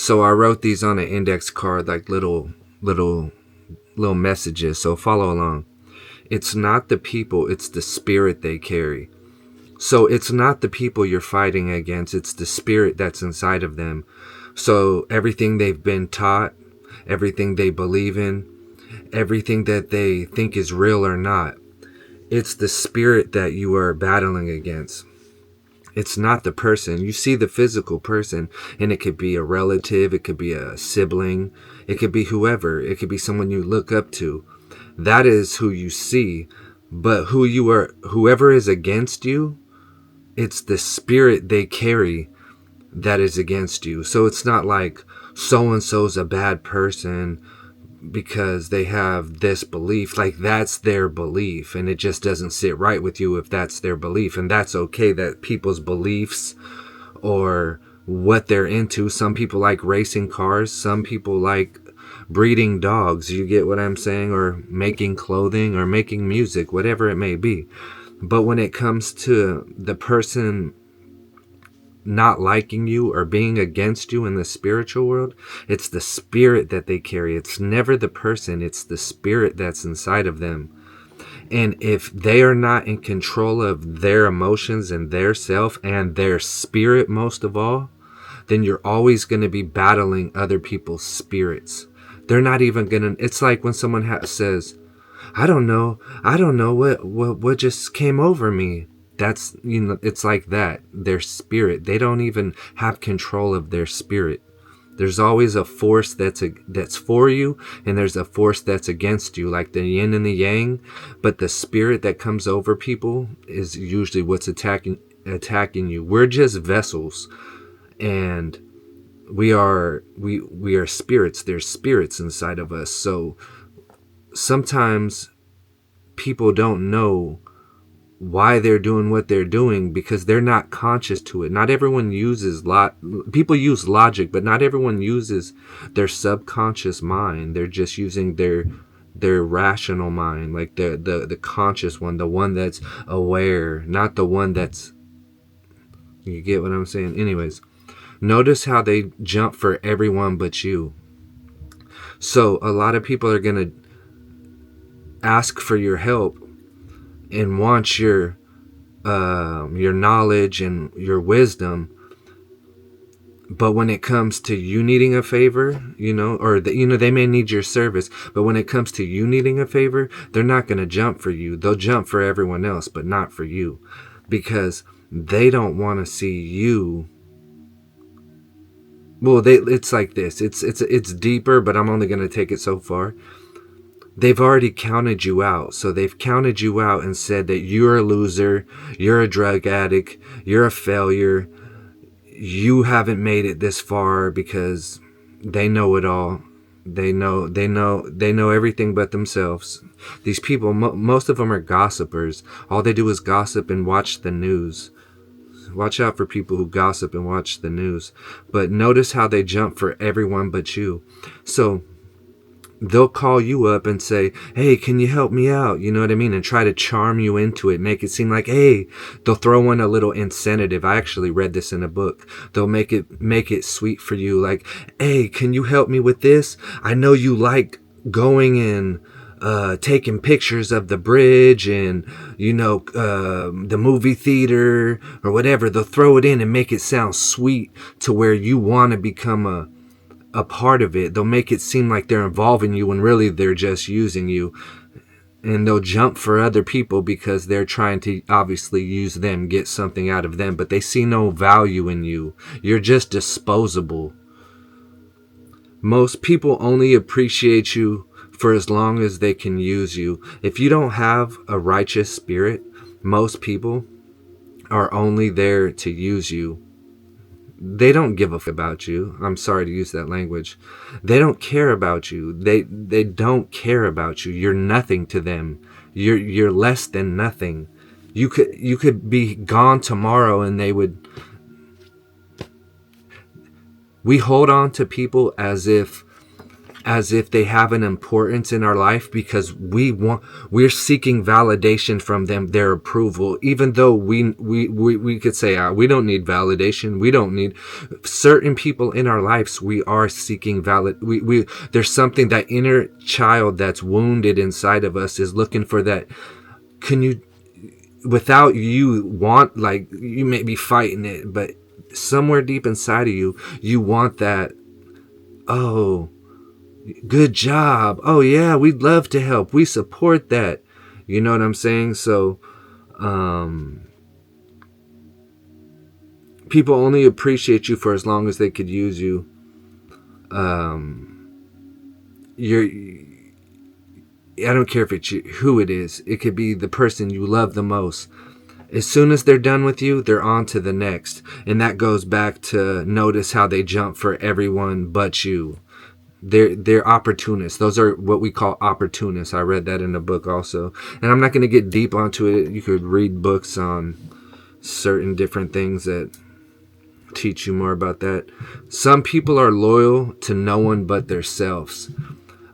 So I wrote these on an index card, like little messages. So follow along. It's not the people, it's the spirit they carry. So it's not the people you're fighting against, it's the spirit that's inside of them. So everything they've been taught, everything they believe in, everything that they think is real or not, it's the spirit that you are battling against. It's not the person. You see the physical person, and it could be a relative, it could be a sibling, it could be whoever, it could be someone you look up to. That is who you see. But whoever is against you, it's the spirit they carry that is against you. So it's not like so and so's a bad person because they have this belief. Like, that's their belief, and it just doesn't sit right with you if that's their belief. And that's okay, that people's beliefs or what they're into. Some people like racing cars, some people like breeding dogs, you get what I'm saying, or making clothing or making music, whatever it may be. But when it comes to the person not liking you or being against you in the spiritual world, it's the spirit that they carry. It's never the person, it's the spirit that's inside of them. And if they are not in control of their emotions and their self and their spirit, most of all, then you're always going to be battling other people's spirits. They're not even going to, it's like when someone says, I don't know what just came over me. That's, it's like that. Their spirit, they don't even have control of their spirit. There's always a force that's for you, and there's a force that's against you, like the yin and the yang. But the spirit that comes over people is usually what's attacking you. We're just vessels, and we are spirits. There's spirits inside of us. So sometimes people don't know why they're doing what they're doing because they're not conscious to it. Not everyone uses people use logic, but not everyone uses their subconscious mind. They're just using their rational mind, like the conscious one, the one that's aware, not the one that's, you get what I'm saying? Anyways, notice how they jump for everyone but you. So a lot of people are going to ask for your help and want your knowledge and your wisdom, but when it comes to you needing a favor, or they may need your service, but when it comes to you needing a favor, they're not going to jump for you. They'll jump for everyone else, but not for you, because they don't want to see you. Well, it's like this. It's deeper, but I'm only going to take it so far. They've already counted you out. So they've counted you out and said that you're a loser, you're a drug addict, you're a failure, you haven't made it this far, because they know it all. They know everything but themselves. These people, most of them are gossipers. All they do is gossip and watch the news. Watch out for people who gossip and watch the news. But notice how they jump for everyone but you. So they'll call you up and say, hey, can you help me out? You know what I mean? And try to charm you into it. Make it seem like, hey, they'll throw in a little incentive. I actually read this in a book. They'll make it sweet for you. Like, hey, can you help me with this? I know you like going and taking pictures of the bridge and, the movie theater or whatever. They'll throw it in and make it sound sweet to where you want to become a part of it. They'll make it seem like they're involving you when really they're just using you. And they'll jump for other people because they're trying to obviously use them, get something out of them, but they see no value in you. You're just disposable. Most people only appreciate you for as long as they can use you. If you don't have a righteous spirit, most people are only there to use you. They don't give a f about you. I'm sorry to use that language. They don't care about you. They don't care about you. You're nothing to them. You're less than nothing. You could be gone tomorrow and they would. We hold on to people as if as if they have an importance in our life, because we're seeking validation from them, their approval, even though we could say, we don't need validation. We don't need certain people in our lives. We are seeking we there's something, that inner child that's wounded inside of us is looking for that. Can you, without you want, like, you may be fighting it, but somewhere deep inside of you, you want that. Oh, good job. Oh yeah, we'd love to help. We support that. You know what I'm saying? So, people only appreciate you for as long as they could use you. I don't care if it's who it is. It could be the person you love the most. As soon as they're done with you, they're on to the next. And that goes back to notice how they jump for everyone but you. They're opportunists. Those are what we call opportunists. I read that in a book also. And I'm not going to get deep onto it. You could read books on certain different things that teach you more about that. Some people are loyal to no one but themselves.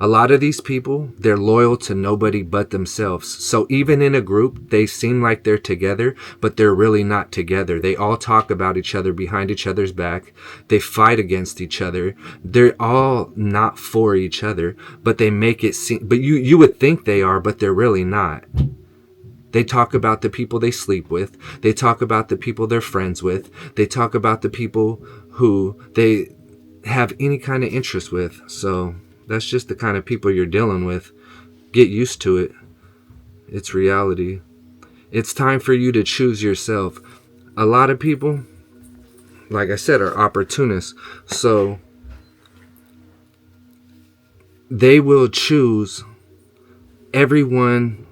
A lot of these people, they're loyal to nobody but themselves. So even in a group, they seem like they're together, but they're really not together. They all talk about each other behind each other's back. They fight against each other. They're all not for each other, but they make it seem, but you would think they are, but they're really not. They talk about the people they sleep with. They talk about the people they're friends with. They talk about the people who they have any kind of interest with. So that's just the kind of people you're dealing with. Get used to it. It's reality. It's time for you to choose yourself. A lot of people, like I said, are opportunists. So they will choose everyone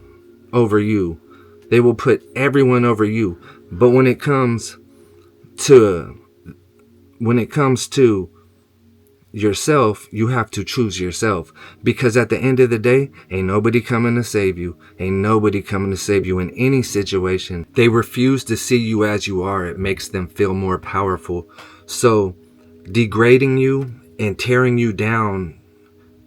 over you. They will put everyone over you. But when it comes to yourself, you have to choose yourself, because at the end of the day, ain't nobody coming to save you. Ain't nobody coming to save you in any situation. They refuse to see you as you are. It makes them feel more powerful. So degrading you and tearing you down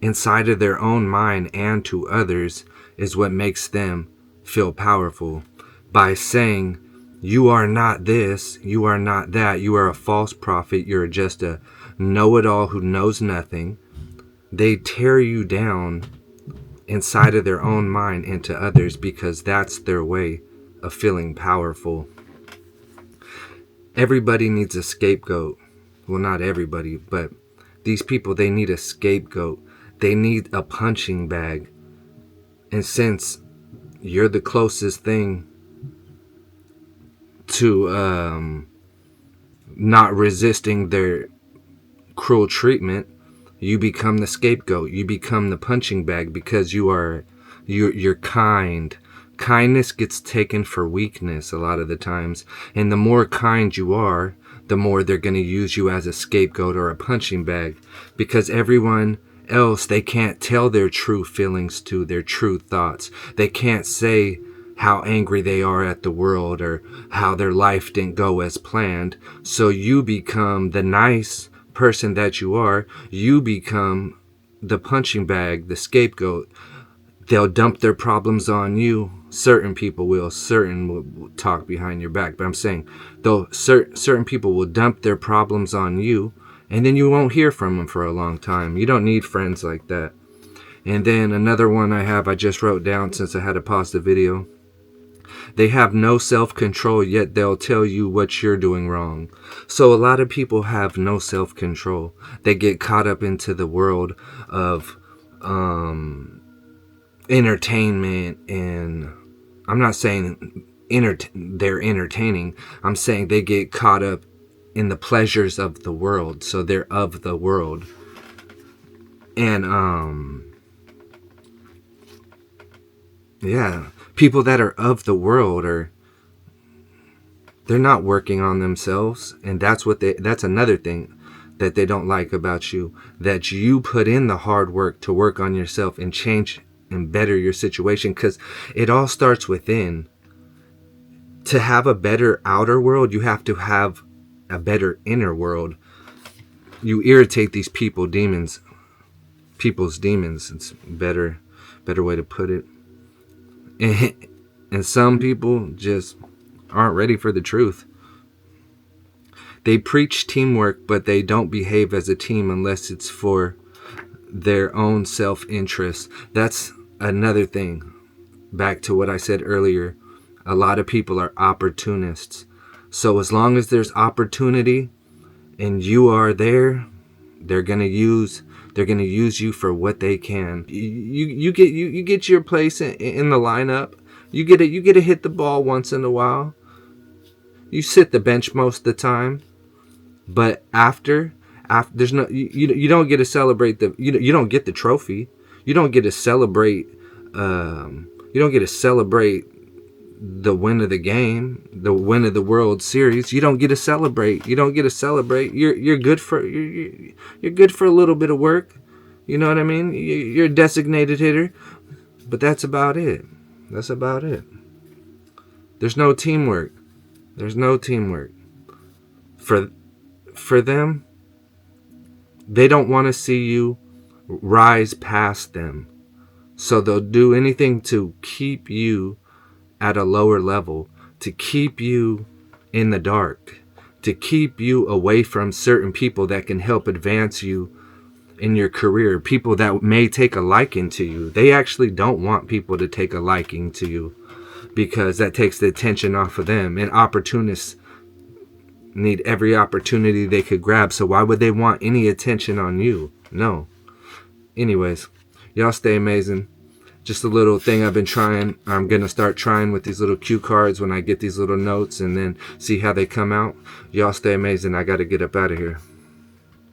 inside of their own mind and to others is what makes them feel powerful. By saying, you are not this, you are not that, you are a false prophet, you're just a know-it-all who knows nothing. They tear you down inside of their own mind into others, because that's their way of feeling powerful. Everybody needs a scapegoat. Well, not everybody, but these people, they need a scapegoat. They need a punching bag. And since you're the closest thing to not resisting their cruel treatment, you become the scapegoat. You become the punching bag, because you're kind. Kindness gets taken for weakness a lot of the times, and the more kind you are, the more they're going to use you as a scapegoat or a punching bag, because everyone else, they can't tell their true feelings to, their true thoughts. They can't say how angry they are at the world or how their life didn't go as planned. So you become the nice person that you are. You become the punching bag, the scapegoat. They'll dump their problems on you. Certain people will. Certain will talk behind your back. But I'm saying, though, certain people will dump their problems on you, and then you won't hear from them for a long time. You don't need friends like that. And then another one I just wrote down since I had to pause the video. They have no self-control, yet they'll tell you what you're doing wrong. So a lot of people have no self-control. They get caught up into the world of entertainment, and I'm not saying they're entertaining. I'm saying they get caught up in the pleasures of the world. So they're of the world. And yeah, people that are of the world they're not working on themselves, and that's another thing that they don't like about you, that you put in the hard work to work on yourself and change and better your situation, because it all starts within. To have a better outer world, you have to have a better inner world. You irritate these people, demons, people's demons. It's better way to put it. And some people just aren't ready for the truth. They preach teamwork, but they don't behave as a team unless it's for their own self-interest. That's another thing. Back to what I said earlier, a lot of people are opportunists. So as long as there's opportunity and you are there, they're gonna use you for what they can. You get your place in the lineup. You get to hit the ball once in a while. You sit the bench most of the time. But after there's no, you don't get to celebrate you don't get the trophy. You don't get to celebrate the win of the game, the win of the World Series. You don't get to celebrate. You're good for a little bit of work. You know what I mean? You're a designated hitter, but that's about it. There's no teamwork. For them, they don't want to see you rise past them. So they'll do anything to keep you at a lower level, to keep you in the dark, to keep you away from certain people that can help advance you in your career, people that may take a liking to you. They actually don't want people to take a liking to you because that takes the attention off of them. And opportunists need every opportunity they could grab. So why would they want any attention on you? No. Anyways, y'all stay amazing. Just a little thing I've been trying. I'm going to start trying with these little cue cards when I get these little notes and then see how they come out. Y'all stay amazing. I got to get up out of here.